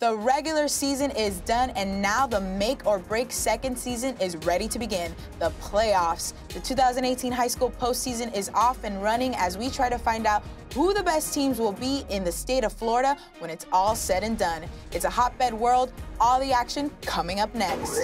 The regular season is done, and now the make-or-break second season is ready to begin, the playoffs. The 2018 high school postseason is off and running as we try to find out who the best teams will be in the state of Florida when it's all said and done. It's a hotbed world, all the action coming up next.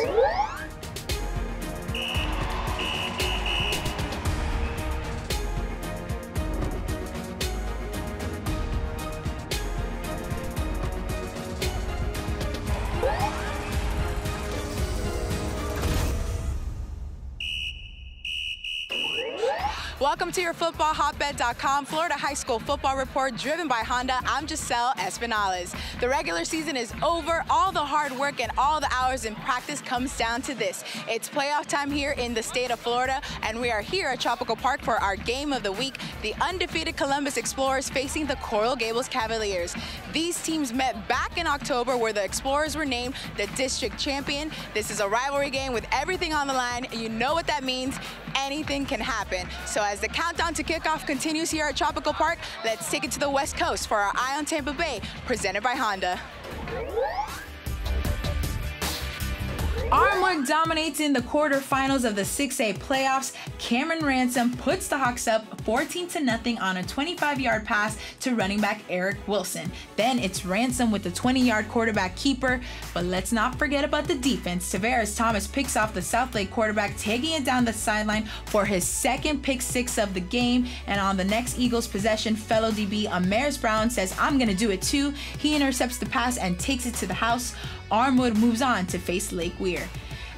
Welcome to your footballhotbed.com Florida High School Football Report driven by Honda. I'm Giselle Espinales. The regular season is over. All the hard work and all the hours in practice comes down to this. It's playoff time here in the state of Florida, and we are here at Tropical Park for our game of the week, the undefeated Columbus Explorers facing the Coral Gables Cavaliers. These teams met back in October where the Explorers were named the district champion. This is a rivalry game with everything on the line. You know what that means. Anything can happen. So as the countdown to kickoff continues here at Tropical Park, let's take it to the West Coast for our Eye on Tampa Bay, presented by Honda. Armwood dominates in the quarterfinals of the 6A playoffs. Cameron Ransom puts the Hawks up 14-0 on a 25-yard pass to running back Eric Wilson. Then it's Ransom with the 20-yard quarterback keeper. But let's not forget about the defense. Tavares Thomas picks off the Southlake quarterback, taking it down the sideline for his second pick six of the game. And on the next Eagles possession, fellow DB Amaris Brown says, "I'm going to do it too." He intercepts the pass and takes it to the house. Armwood moves on to face Lake Weir.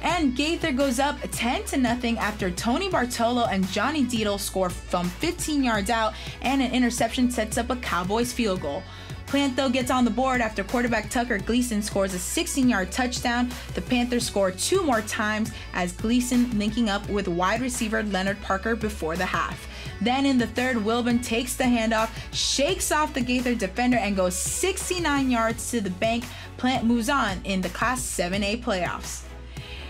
And Gaither goes up 10-0 after Tony Bartolo and Johnny Deedle score from 15 yards out, and an interception sets up a Cowboys field goal. Plant, though, gets on the board after quarterback Tucker Gleason scores a 16-yard touchdown. The Panthers score two more times as Gleason linking up with wide receiver Leonard Parker before the half. Then in the third, Wilburn takes the handoff, shakes off the Gaither defender, and goes 69 yards to the bank. Plant moves on in the Class 7A playoffs.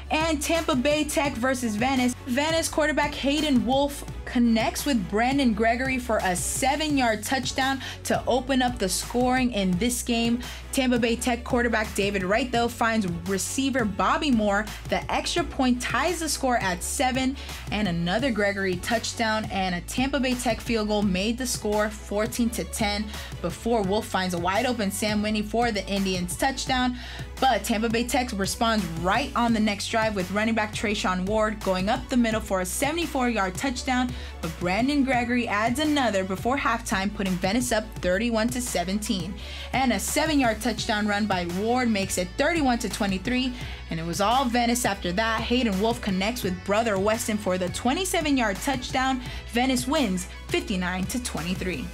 And Tampa Bay Tech versus Venice. Venice quarterback Hayden Wolf connects with Brandon Gregory for a 7-yard touchdown to open up the scoring in this game. Tampa Bay Tech quarterback David Wright, though, finds receiver Bobby Moore. The extra point ties the score at 7, and another Gregory touchdown and a Tampa Bay Tech field goal made the score 14-10 before Wolf finds a wide open Sam Winnie for the Indians touchdown. But Tampa Bay Tech responds right on the next drive with running back Trayshawn Ward going up the middle for a 74-yard touchdown, but Brandon Gregory adds another before halftime, putting Venice up 31-17. And a 7-yard touchdown run by Ward makes it 31-23, and it was all Venice after that. Hayden Wolf connects with brother Weston for the 27-yard touchdown. Venice wins 59-23.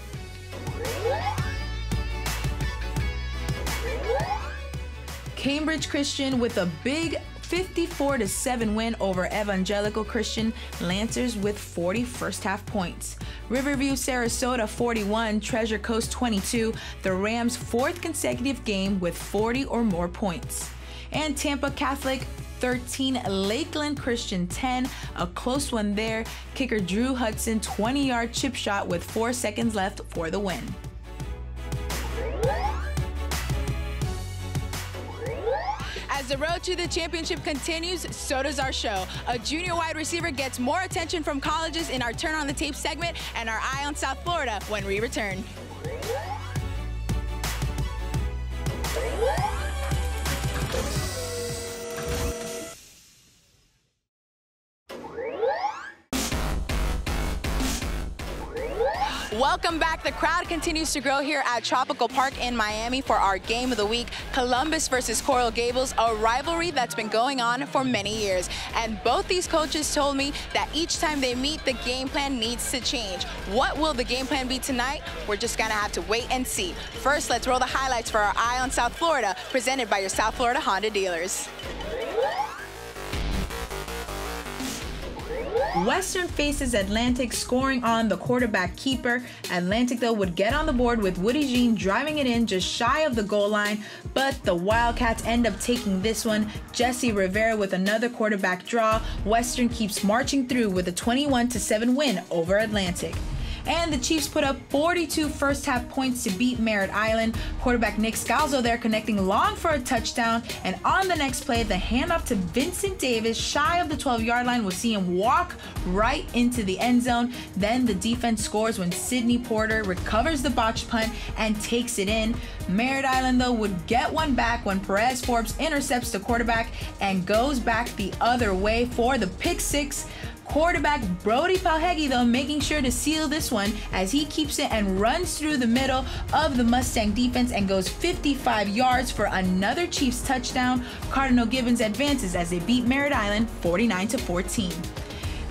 Cambridge Christian with a big 54-7 win over Evangelical Christian. Lancers with 40 first-half points. Riverview Sarasota 41, Treasure Coast 22. The Rams' fourth consecutive game with 40 or more points. And Tampa Catholic 13, Lakeland Christian 10. A close one there. Kicker Drew Hudson 20-yard chip shot with 4 seconds left for the win. As the road to the championship continues, so does our show. A junior wide receiver gets more attention from colleges in our Turn on the Tape segment and our Eye on South Florida when we return. Welcome back. The crowd continues to grow here at Tropical Park in Miami for our game of the week, Columbus versus Coral Gables, a rivalry that's been going on for many years. And both these coaches told me that each time they meet, the game plan needs to change. What will the game plan be tonight? We're just gonna have to wait and see. First, let's roll the highlights for our Eye on South Florida, presented by your South Florida Honda dealers. Western faces Atlantic, scoring on the quarterback keeper. Atlantic, though, would get on the board with Woody Jean driving it in just shy of the goal line, but the Wildcats end up taking this one. Jesse Rivera with another quarterback draw. Western keeps marching through with a 21-7 win over Atlantic. And the Chiefs put up 42 first-half points to beat Merritt Island. Quarterback Nick Scalzo there connecting long for a touchdown. And on the next play, the handoff to Vincent Davis shy of the 12-yard line will see him walk right into the end zone. Then the defense scores when Sidney Porter recovers the botched punt and takes it in. Merritt Island, though, would get one back when Perez Forbes intercepts the quarterback and goes back the other way for the pick six. Quarterback Brody Palhegi, though, making sure to seal this one as he keeps it and runs through the middle of the Mustang defense and goes 55 yards for another Chiefs touchdown. Cardinal Gibbons advances as they beat Merritt Island 49-14.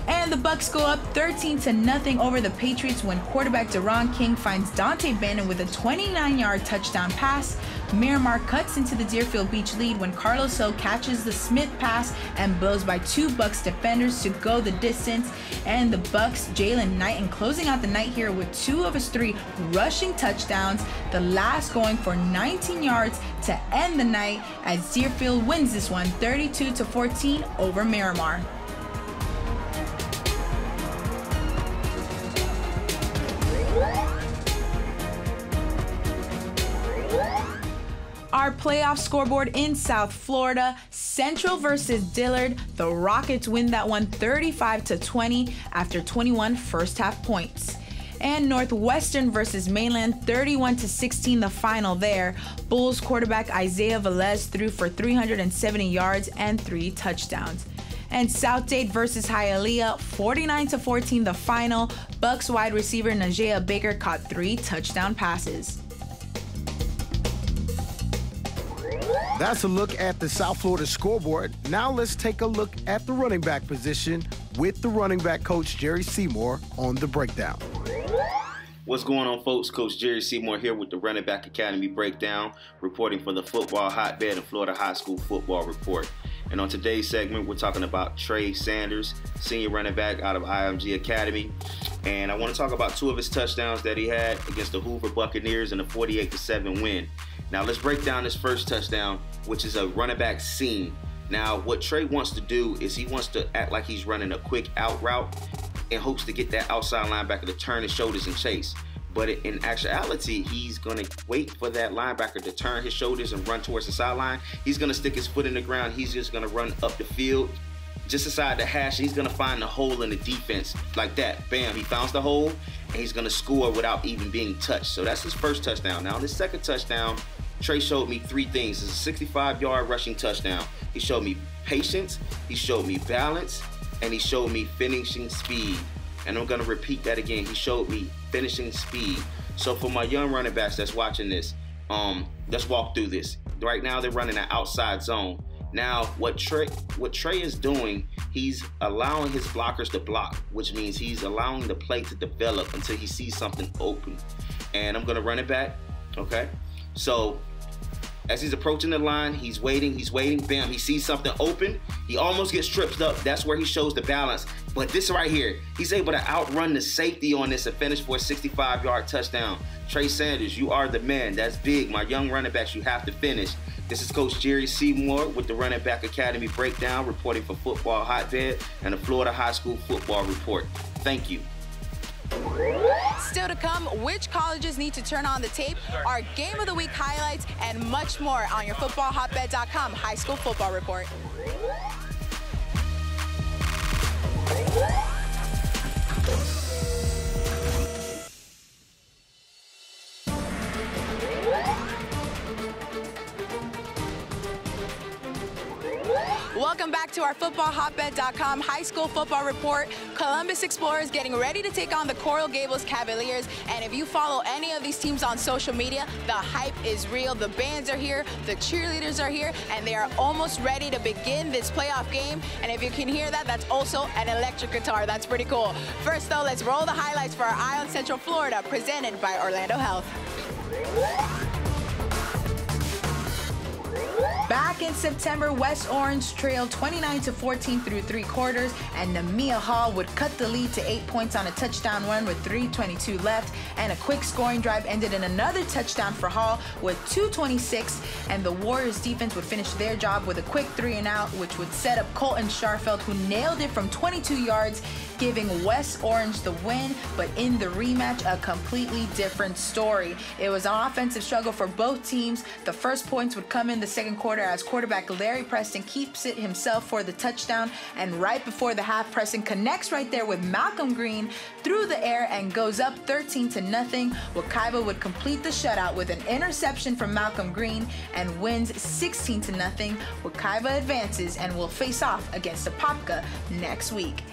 And the Bucks go up 13-0 over the Patriots when quarterback Deron King finds Dante Bannon with a 29-yard touchdown pass. Miramar cuts into the Deerfield Beach lead when Carlos Hill catches the Smith pass and blows by two Bucks defenders to go the distance. And the Bucks, Jalen Knighton closing out the night here with 2 of his 3 rushing touchdowns, the last going for 19 yards to end the night as Deerfield wins this one 32-14 over Miramar. Our playoff scoreboard in South Florida: Central versus Dillard. The Rockets win that one 35-20 after 21 first half points. And Northwestern versus Mainland, 31-16 the final there. Bulls quarterback Isaiah Velez threw for 370 yards and 3 touchdowns. And South Dade versus Hialeah, 49-14 the final. Bucks wide receiver Najee Baker caught 3 touchdown passes. That's a look at the South Florida scoreboard. Now let's take a look at the running back position with the running back coach Jerry Seymour on the breakdown. What's going on, folks? Coach Jerry Seymour here with the Running Back Academy breakdown, reporting for the Football Hotbed and Florida High School Football Report. And on today's segment, we're talking about Trey Sanders, senior running back out of IMG Academy. And I want to talk about 2 of his touchdowns that he had against the Hoover Buccaneers in a 48-7 win. Now let's break down this first touchdown, which is a running back seam. Now what Trey wants to do is he wants to act like he's running a quick out route in hopes to get that outside linebacker to turn his shoulders and chase. But in actuality, he's going to wait for that linebacker to turn his shoulders and run towards the sideline. He's going to stick his foot in the ground. He's just going to run up the field, just inside the hash. He's going to find the hole in the defense like that. Bam, he found the hole, and he's going to score without even being touched. So that's his first touchdown. Now, in his second touchdown, Trey showed me 3 things. It's a 65-yard rushing touchdown. He showed me patience, he showed me balance, and he showed me finishing speed. And I'm going to repeat that again. He showed me finishing speed. So for my young running backs that's watching this, let's walk through this. Right now, they're running an outside zone. Now, what Trey is doing, he's allowing his blockers to block, which means he's allowing the play to develop until he sees something open. And I'm going to run it back, okay? So as he's approaching the line, he's waiting, bam, he sees something open. He almost gets tripped up. That's where he shows the balance. But this right here, he's able to outrun the safety on this and finish for a 65-yard touchdown. Trey Sanders, you are the man. That's big. My young running backs, you have to finish. This is Coach Jerry Seymour with the Running Back Academy breakdown, reporting for Football Hotbed and the Florida High School Football Report. Thank you. Still to come, which colleges need to turn on the tape, our Game of the Week highlights, and much more on your footballhotbed.com High School Football Report. Welcome back to our footballhotbed.com High School Football Report. Columbus Explorers getting ready to take on the Coral Gables Cavaliers. And if you follow any of these teams on social media, the hype is real. The bands are here, the cheerleaders are here, and they are almost ready to begin this playoff game. And if you can hear that, that's also an electric guitar. That's pretty cool. First, though, let's roll the highlights for our Eye on Central Florida, presented by Orlando Health. Back Back in September, West Orange trailed 29-14 through 3 quarters, and Namia Hall would cut the lead to 8 points on a touchdown run with 3:22 left, and a quick scoring drive ended in another touchdown for Hall with 2:26, and the Warriors defense would finish their job with a quick 3-and-out, which would set up Colton Scharfeld, who nailed it from 22 yards, giving West Orange the win. But in the rematch, a completely different story. It was an offensive struggle for both teams. The first points would come in the second quarter as quarterback Larry Preston keeps it himself for the touchdown, and right before the half, Preston connects right there with Malcolm Green through the air and goes up 13-0. Wekiva would complete the shutout with an interception from Malcolm Green and wins 16-0. Wekiva advances and will face off against Apopka next week.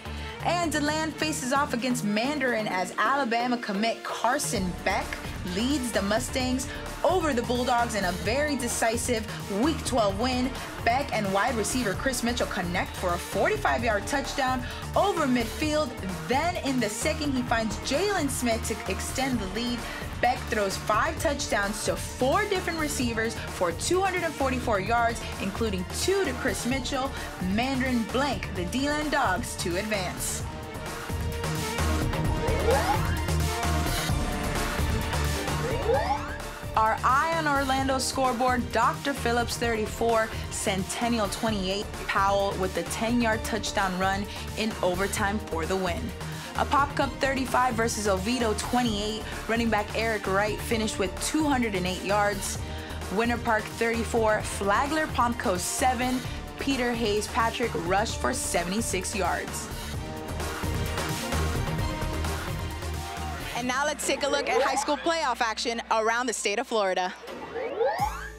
And DeLand faces off against Mandarin as Alabama commit Carson Beck leads the Mustangs over the Bulldogs in a very decisive Week 12 win. Beck and wide receiver Chris Mitchell connect for a 45-yard touchdown over midfield. Then in the second, he finds Jalen Smith to extend the lead. Beck throws 5 touchdowns to 4 different receivers for 244 yards, including 2 to Chris Mitchell. Mandarin blank the DeLand Dogs to advance. Our Eye on Orlando scoreboard, Dr. Phillips 34, Centennial 28, Powell with the 10-yard touchdown run in overtime for the win. A Pop Cup 35 versus Oviedo 28, running back Eric Wright finished with 208 yards. Winter Park 34, Flagler Pompco 7, Peter Hayes Patrick rushed for 76 yards. And now let's take a look at high school playoff action around the state of Florida.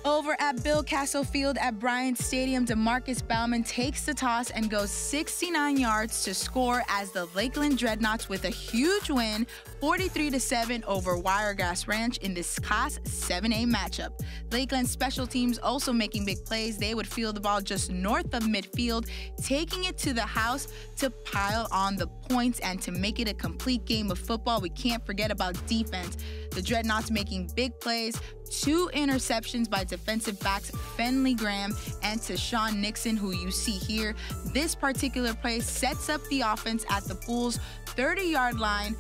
Over at Bill Castle Field at Bryant Stadium, DeMarcus Bauman takes the toss and goes 69 yards to score as the Lakeland Dreadnoughts with a huge win, 43-7 over Wiregrass Ranch in this Class 7A matchup. Lakeland special teams also making big plays. They would field the ball just north of midfield, taking it to the house to pile on the points and to make it a complete game of football. We can't forget about defense. The Dreadnoughts making big plays, 2 interceptions by defensive backs Fenley Graham and Tashawn Nixon, who you see here. This particular play sets up the offense at the Bulls' 30-yard line,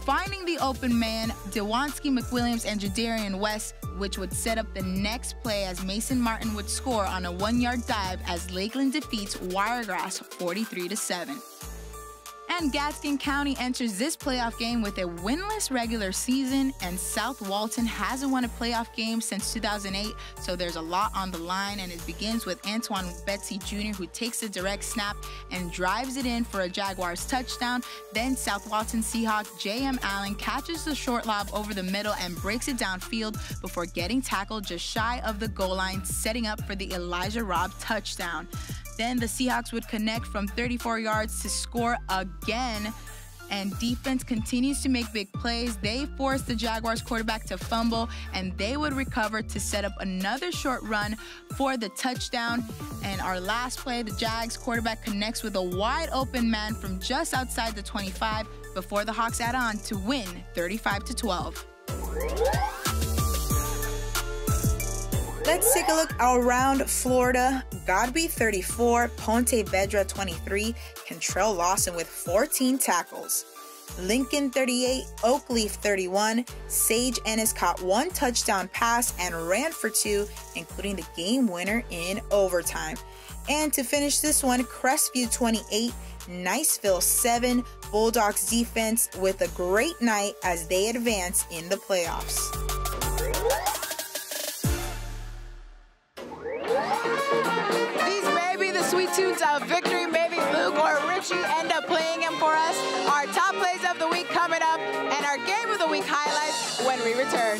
finding the open man, Dewanski McWilliams and Jadarian West, which would set up the next play as Mason Martin would score on a 1-yard dive as Lakeland defeats Wiregrass 43-7. And Gaston County enters this playoff game with a winless regular season, and South Walton hasn't won a playoff game since 2008, so there's a lot on the line, and it begins with Antoine Betsy Jr., who takes a direct snap and drives it in for a Jaguars touchdown. Then South Walton Seahawk J.M. Allen catches the short lob over the middle and breaks it downfield before getting tackled just shy of the goal line, setting up for the Elijah Robb touchdown. Then the Seahawks would connect from 34 yards to score again, and defense continues to make big plays. They force the Jaguars quarterback to fumble, and they would recover to set up another short run for the touchdown. And our last play, the Jags quarterback connects with a wide open man from just outside the 25 before the Hawks add on to win 35-12. Let's take a look around Florida. Godby 34, Ponte Vedra 23, Cantrell Lawson with 14 tackles. Lincoln 38, Oakleaf 31, Sage Ennis caught 1 touchdown pass and ran for 2, including the game winner in overtime. And to finish this one, Crestview 28, Niceville 7, Bulldogs defense with a great night as they advance in the playoffs. Sweet tunes of victory. Maybe Luke or Richie end up playing them for us. Our top plays of the week coming up, and our game of the week highlights when we return.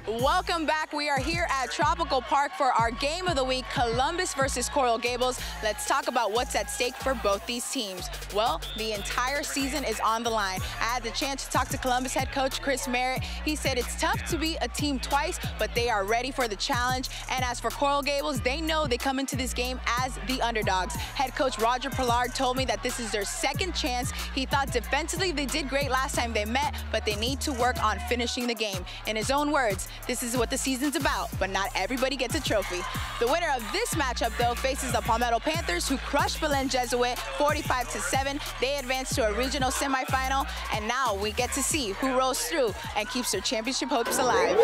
Welcome back. We are here at Tropical Park for our game of the week, Columbus versus Coral Gables. Let's talk about what's at stake for both these teams. Well, the entire season is on the line. I had the chance to talk to Columbus head coach Chris Merritt. He said it's tough to beat a team twice, but they are ready for the challenge. And as for Coral Gables, they know they come into this game as the underdogs. Head coach Roger Pollard told me that this is their second chance. He thought defensively they did great last time they met, but they need to work on finishing the game. In his own words, this is what the season's about, but not everybody gets a trophy. The winner of this matchup, though, faces the Palmetto Panthers, who crushed Belen Jesuit 45-7. They advanced to a regional semifinal, and now we get to see who rolls through and keeps their championship hopes alive.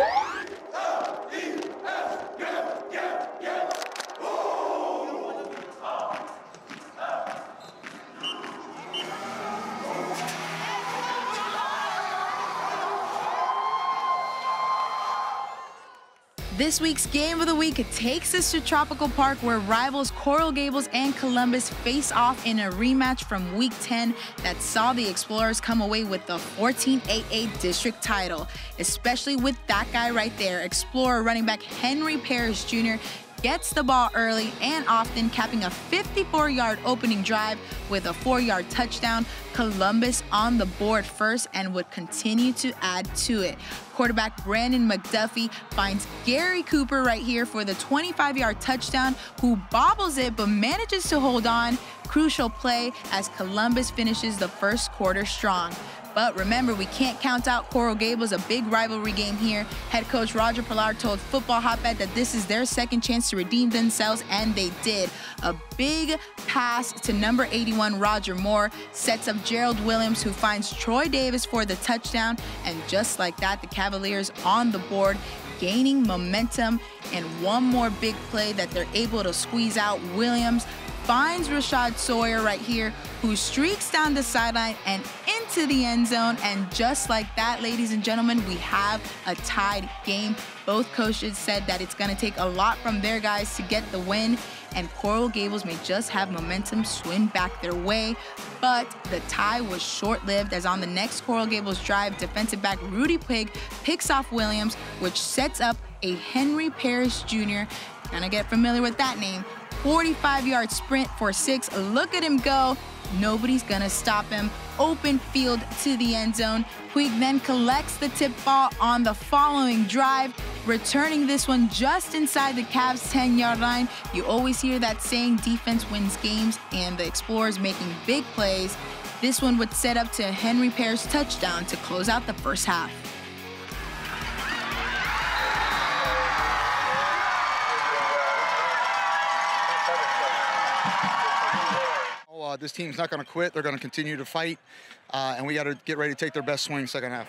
This week's game of the week takes us to Tropical Park, where rivals Coral Gables and Columbus face off in a rematch from Week 10 that saw the Explorers come away with the 14-8A district title. Especially with that guy right there, Explorer running back Henry Parrish Jr. gets the ball early and often, capping a 54-yard opening drive with a 4-yard touchdown. Columbus on the board first and would continue to add to it. Quarterback Brandon McDuffie finds Gary Cooper right here for the 25-yard touchdown, who bobbles it but manages to hold on. Crucial play as Columbus finishes the first quarter strong. But remember, we can't count out Coral Gables, a big rivalry game here. Head coach Roger Pollard told Football Hotbed that this is their second chance to redeem themselves, and they did. A big pass to number 81, Roger Moore, sets up Gerald Williams, who finds Troy Davis for the touchdown. And just like that, the Cavaliers on the board, gaining momentum. And one more big play that they're able to squeeze out. Williams finds Rashad Sawyer right here, who streaks down the sideline and into the end zone. And just like that, ladies and gentlemen, we have a tied game. Both coaches said that it's going to take a lot from their guys to get the win, and Coral Gables may just have momentum swing back their way. But the tie was short-lived, as on the next Coral Gables drive, defensive back Rudy Pig picks off Williams, which sets up a Henry Parrish Jr. Gonna get familiar with that name. 45-yard sprint for 6. Look at him go. Nobody's gonna stop him. Open field to the end zone. Puig then collects the tip ball on the following drive, returning this one just inside the Cavs' 10-yard line. You always hear that saying, defense wins games, and the Explorers making big plays. This one would set up to Henry Parrish touchdown to close out the first half. This team's not going to quit. They're going to continue to fight, and we got to get ready to take their best swing second half.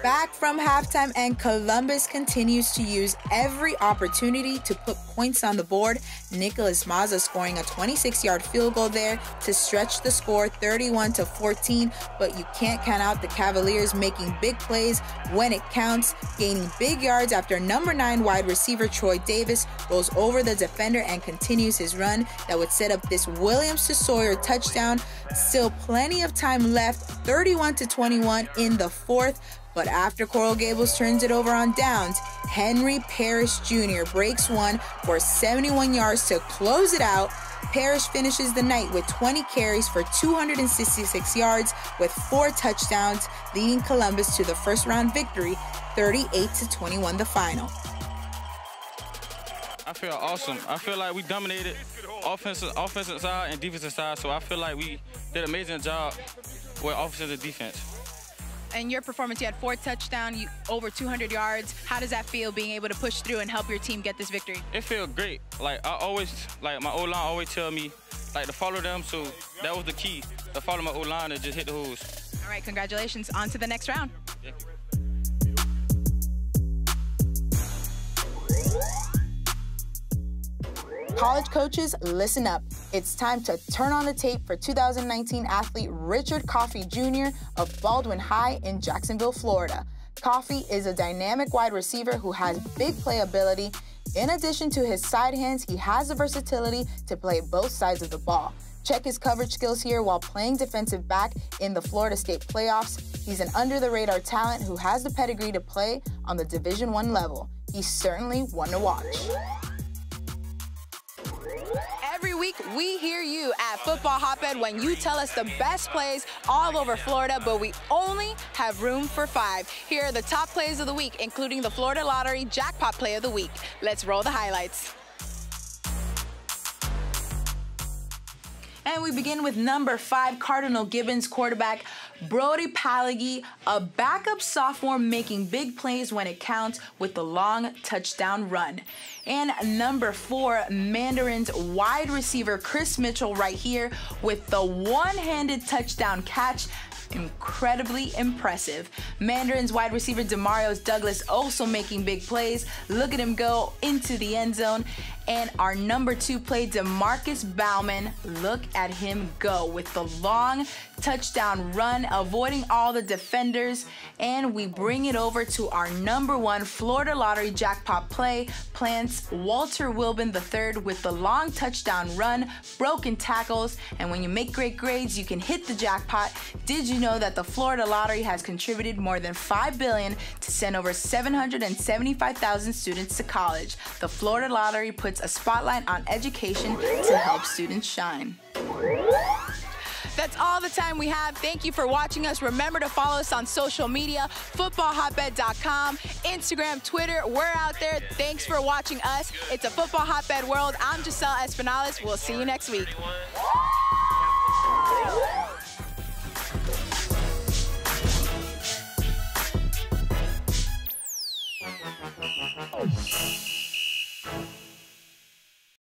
Back from halftime, and Columbus continues to use every opportunity to put points on the board. Nicholas Mazza scoring a 26-yard field goal there to stretch the score 31-14, but you can't count out the Cavaliers making big plays when it counts, gaining big yards after number 9 wide receiver Troy Davis goes over the defender and continues his run that would set up this Williams to Sawyer touchdown. Still plenty of time left, 31-21 in the fourth. But after Coral Gables turns it over on downs, Henry Parrish Jr. breaks one for 71 yards to close it out. Parrish finishes the night with 20 carries for 266 yards with 4 touchdowns, leading Columbus to the first round victory, 38-21 the final. I feel awesome. I feel like we dominated offensive side and defensive side, so I feel like we did an amazing job with offense and defense. In your performance, you had 4 touchdowns, over 200 yards. How does that feel, being able to push through and help your team get this victory? It feels great. Like my O-line always tell me, like, to follow them. So that was the key, to follow my O-line and just hit the holes. All right, congratulations. On to the next round. Thank you. College coaches, listen up. It's time to turn on the tape for 2019 athlete Richard Coffey Jr. of Baldwin High in Jacksonville, Florida. Coffey is a dynamic wide receiver who has big playability. In addition to his side hands, he has the versatility to play both sides of the ball. Check his coverage skills here while playing defensive back in the Florida State playoffs. He's an under-the-radar talent who has the pedigree to play on the Division I level. He's certainly one to watch. Every week, we hear you at Football Hotbed when you tell us the best plays all over Florida, but we only have room for 5. Here are the top plays of the week, including the Florida Lottery Jackpot Play of the Week. Let's roll the highlights. And we begin with number 5, Cardinal Gibbons quarterback Brody Palagi, a backup sophomore making big plays when it counts with the long touchdown run. And number 4, Mandarin's wide receiver Chris Mitchell right here with the one-handed touchdown catch. Incredibly impressive. Mandarin's wide receiver Demarius Douglas also making big plays. Look at him go into the end zone. And our number 2 play, DeMarcus Bauman, look at him go with the long touchdown run, avoiding all the defenders. And we bring it over to our number 1 Florida Lottery Jackpot play, Plants Walter Wilbin III with the long touchdown run, broken tackles, and when you make great grades, you can hit the jackpot. Did you know that the Florida Lottery has contributed more than $5 billion to send over 775,000 students to college? The Florida Lottery puts a spotlight on education to help students shine. That's all the time we have. Thank you for watching us. Remember to follow us on social media, footballhotbed.com, Instagram, Twitter. We're out there. Thanks for watching us. It's a Football Hotbed world. I'm Giselle Espinales. We'll see you next week.